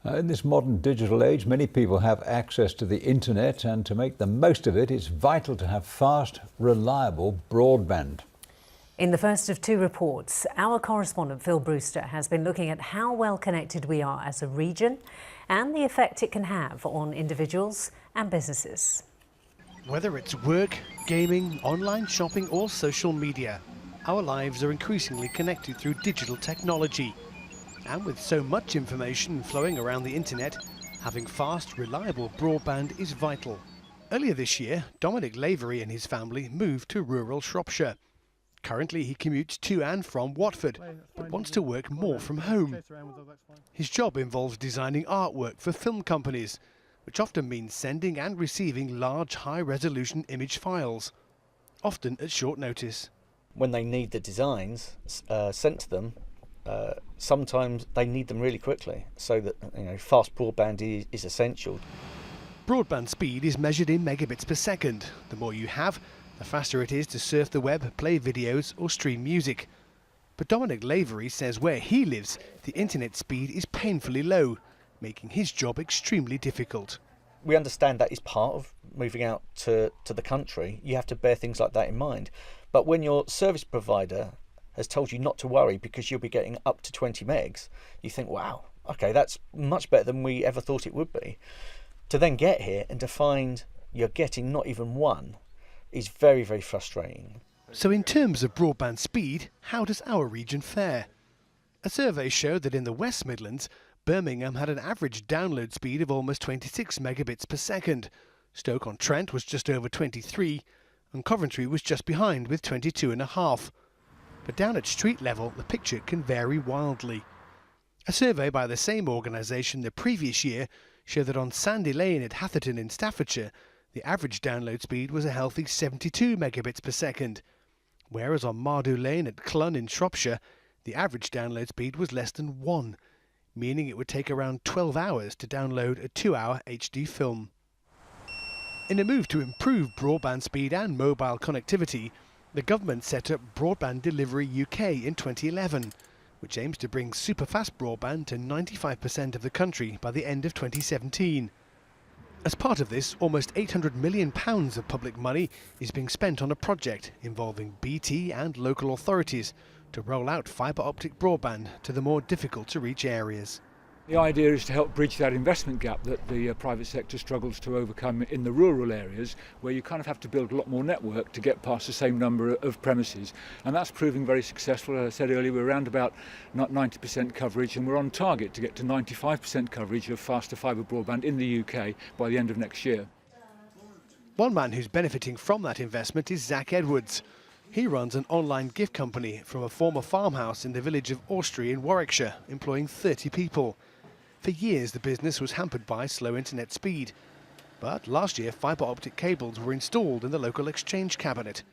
In this modern digital age, many people have access to the internet, and to make the most of it, it's vital to have fast, reliable broadband. In the first of two reports, our correspondent Phil Brewster has been looking at how well connected we are as a region and the effect it can have on individuals and businesses. Whether it's work, gaming, online shopping or social media, our lives are increasingly connected through digital technology. And with so much information flowing around the internet, having fast, reliable broadband is vital. Earlier this year, Dominic Lavery and his family moved to rural Shropshire. Currently he commutes to and from Watford, but wants to work more from home. His job involves designing artwork for film companies, which often means sending and receiving large high-resolution image files, often at short notice. When they need the designs sent to them, sometimes they need them really quickly, so that fast broadband is essential. Broadband speed is measured in megabits per second. The more you have, the faster it is to surf the web, play videos or stream music. But Dominic Lavery says where he lives, the internet speed is painfully low, making his job extremely difficult. We understand that is part of moving out to the country. You have to bear things like that in mind. But when your service provider has told you not to worry because you'll be getting up to 20 megs, you think, wow, okay, that's much better than we ever thought it would be. To then get here and to find you're getting not even one is very, very frustrating. So in terms of broadband speed, how does our region fare? A survey showed that in the West Midlands, Birmingham had an average download speed of almost 26 megabits per second. Stoke-on-Trent was just over 23, and Coventry was just behind with 22.5. But down at street level, the picture can vary wildly. A survey by the same organisation the previous year showed that on Sandy Lane at Hatherton in Staffordshire, the average download speed was a healthy 72 megabits per second, whereas on Mardew Lane at Clun in Shropshire, the average download speed was less than 1, meaning it would take around 12 hours to download a 2-hour HD film. In a move to improve broadband speed and mobile connectivity, the government set up Broadband Delivery UK in 2011, which aims to bring super-fast broadband to 95% of the country by the end of 2017. As part of this, almost £800 million of public money is being spent on a project involving BT and local authorities to roll out fibre optic broadband to the more difficult to reach areas. The idea is to help bridge that investment gap that the private sector struggles to overcome in the rural areas, where you kind of have to build a lot more network to get past the same number of premises. And that's proving very successful. As I said earlier, we're around about 90% coverage, and we're on target to get to 95% coverage of faster fibre broadband in the UK by the end of next year. One man who's benefiting from that investment is Zach Edwards. He runs an online gift company from a former farmhouse in the village of Orstry in Warwickshire, employing 30 people. For years, the business was hampered by slow internet speed. But last year, fibre optic cables were installed in the local exchange cabinet.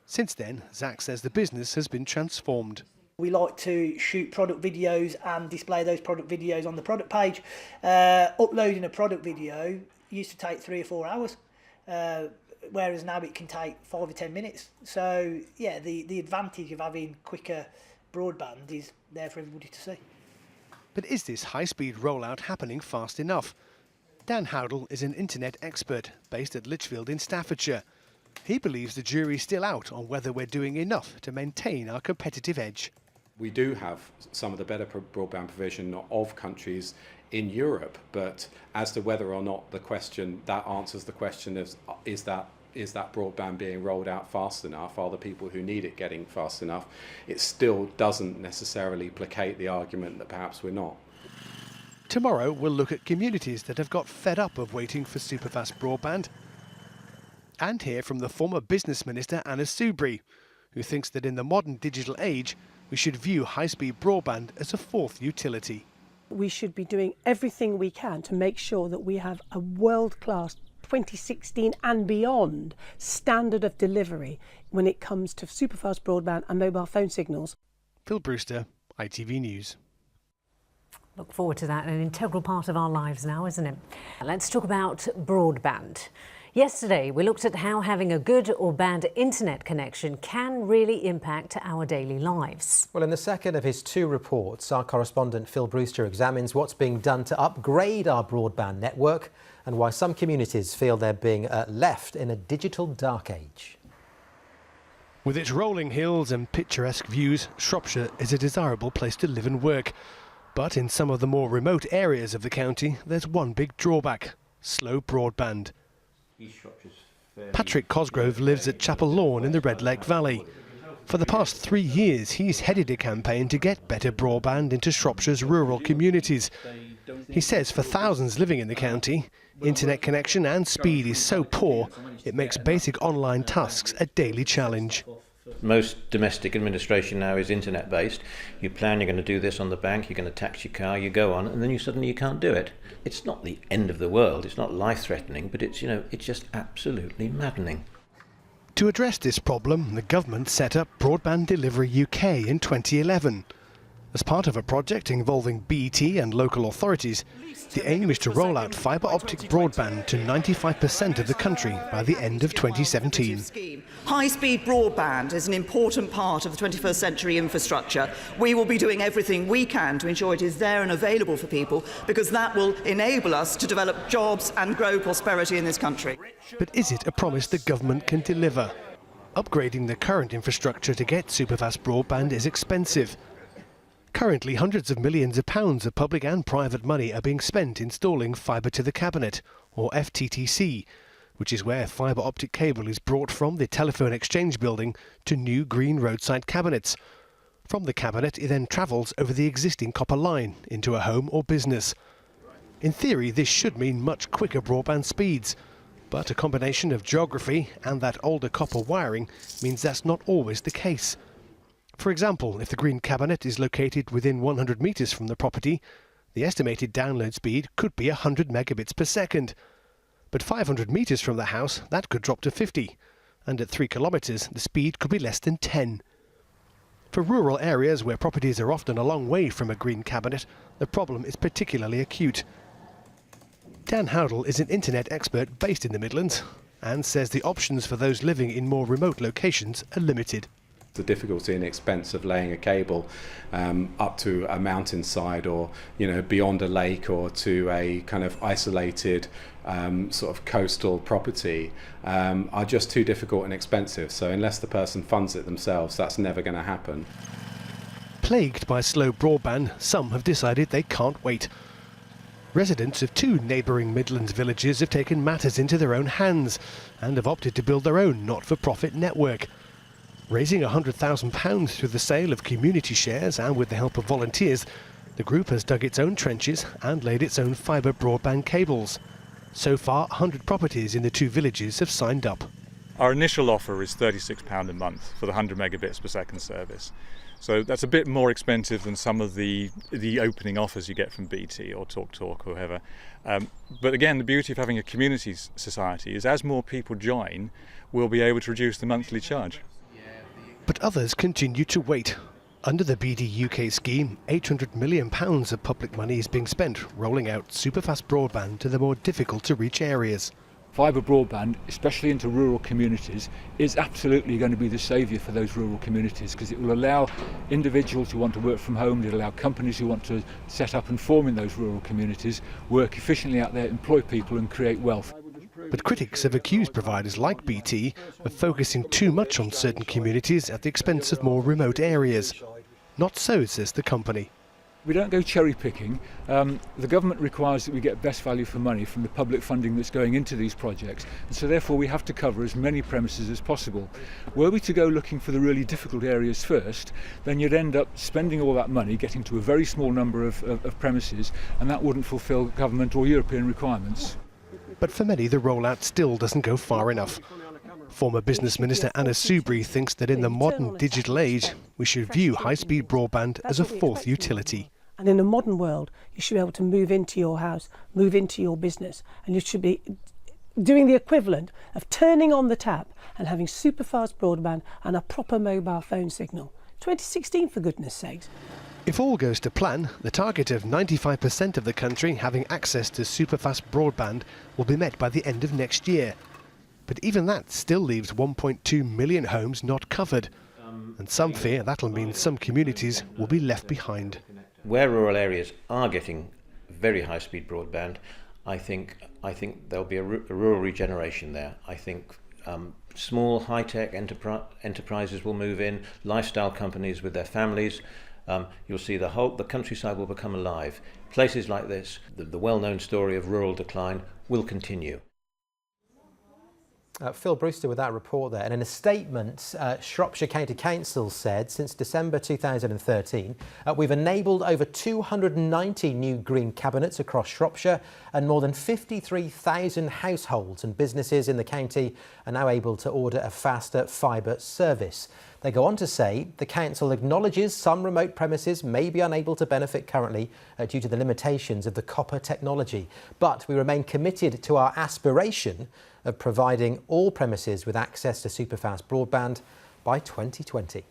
Since then, Zach says the business has been transformed. We like to shoot product videos and display those product videos on the product page. Uploading a product video used to take 3 or 4 hours, whereas now it can take 5 or 10 minutes. So, yeah, the advantage of having quicker broadband is there for everybody to see. But is this high-speed rollout happening fast enough? Dan Howdle is an internet expert based at Lichfield in Staffordshire. He believes the jury's still out on whether we're doing enough to maintain our competitive edge. We do have some of the better broadband provision of countries in Europe, but as to whether or not that answers the question of is that broadband being rolled out fast enough? Are the people who need it getting fast enough? It still doesn't necessarily placate the argument that perhaps we're not. Tomorrow we'll look at communities that have got fed up of waiting for superfast broadband, and hear from the former business minister Anna Soubry, who thinks that in the modern digital age we should view high-speed broadband as a fourth utility. We should be doing everything we can to make sure that we have a world-class 2016 and beyond standard of delivery when it comes to superfast broadband and mobile phone signals. Phil Brewster, ITV News. Look forward to that, an integral part of our lives now, isn't it? Let's talk about broadband. Yesterday, we looked at how having a good or bad internet connection can really impact our daily lives. Well, in the second of his 2 reports, our correspondent Phil Brewster examines what's being done to upgrade our broadband network and why some communities feel they're being left in a digital dark age. With its rolling hills and picturesque views, Shropshire is a desirable place to live and work. But in some of the more remote areas of the county, there's one big drawback: slow broadband. Patrick Cosgrove lives at Chapel Lawn in the Red Lake Valley. For the past 3 years, he's headed a campaign to get better broadband into Shropshire's rural communities. He says for thousands living in the county, internet connection and speed is so poor, it makes basic online tasks a daily challenge. Most domestic administration now is internet based. You plan you're going to do this on the bank, you're going to tax your car, you go on, and then you can't do it. It's not the end of the world, it's not life threatening, but it's just absolutely maddening. To address this problem, the government set up Broadband Delivery UK in 2011. As part of a project involving BT and local authorities, the aim is to roll out fibre optic broadband to 95% of the country by the end of 2017. High-speed broadband is an important part of the 21st century infrastructure. We will be doing everything we can to ensure it is there and available for people, because that will enable us to develop jobs and grow prosperity in this country. But is it a promise the government can deliver? Upgrading the current infrastructure to get superfast broadband is expensive. Currently, hundreds of millions of pounds of public and private money are being spent installing fibre to the cabinet, or FTTC, which is where fibre optic cable is brought from the telephone exchange building to new green roadside cabinets. From the cabinet, it then travels over the existing copper line into a home or business. In theory, this should mean much quicker broadband speeds, but a combination of geography and that older copper wiring means that's not always the case. For example, if the green cabinet is located within 100 metres from the property, the estimated download speed could be 100 megabits per second. But 500 metres from the house, that could drop to 50. And at 3 kilometres, the speed could be less than 10. For rural areas where properties are often a long way from a green cabinet, the problem is particularly acute. Dan Howdle is an internet expert based in the Midlands and says the options for those living in more remote locations are limited. The difficulty and expense of laying a cable up to a mountainside, or beyond a lake, or to a kind of isolated sort of coastal property are just too difficult and expensive. So unless the person funds it themselves, that's never going to happen. Plagued by slow broadband, some have decided they can't wait. Residents of 2 neighbouring Midlands villages have taken matters into their own hands and have opted to build their own not-for-profit network. Raising £100,000 through the sale of community shares and with the help of volunteers, the group has dug its own trenches and laid its own fibre broadband cables. So far, 100 properties in the 2 villages have signed up. Our initial offer is £36 a month for the 100 megabits per second service. So that's a bit more expensive than some of the opening offers you get from BT or TalkTalk or whoever. But again, the beauty of having a community society is as more people join, we'll be able to reduce the monthly charge. But others continue to wait. Under the BD UK scheme, £800 million of public money is being spent rolling out superfast broadband to the more difficult to reach areas. Fibre broadband, especially into rural communities, is absolutely going to be the saviour for those rural communities, because it will allow individuals who want to work from home, it will allow companies who want to set up and form in those rural communities, work efficiently out there, employ people and create wealth. But critics have accused providers like BT of focusing too much on certain communities at the expense of more remote areas. Not so, says the company. We don't go cherry picking. The government requires that we get best value for money from the public funding that's going into these projects, and so therefore we have to cover as many premises as possible. Were we to go looking for the really difficult areas first, then you'd end up spending all that money getting to a very small number of premises, and that wouldn't fulfil government or European requirements. But for many, the rollout still doesn't go far enough. Former Business Minister Anna Soubry thinks that in the modern digital age, we should view high-speed broadband as a fourth utility. And in a modern world, you should be able to move into your house, move into your business, and you should be doing the equivalent of turning on the tap and having super fast broadband and a proper mobile phone signal. 2016, for goodness sakes. If all goes to plan, the target of 95% of the country having access to superfast broadband will be met by the end of next year. But even that still leaves 1.2 million homes not covered. And some fear that'll mean some communities will be left behind. Where rural areas are getting very high-speed broadband, I think there'll be a rural regeneration there. I think small high-tech enterprises will move in, lifestyle companies with their families. You'll see the countryside will become alive. Places like this, the well-known story of rural decline, will continue. Phil Brewster with that report there. And in a statement, Shropshire County Council said since December 2013, we've enabled over 290 new green cabinets across Shropshire, and more than 53,000 households and businesses in the county are now able to order a faster fibre service. They go on to say the council acknowledges some remote premises may be unable to benefit currently due to the limitations of the copper technology, but we remain committed to our aspiration of providing all premises with access to superfast broadband by 2020.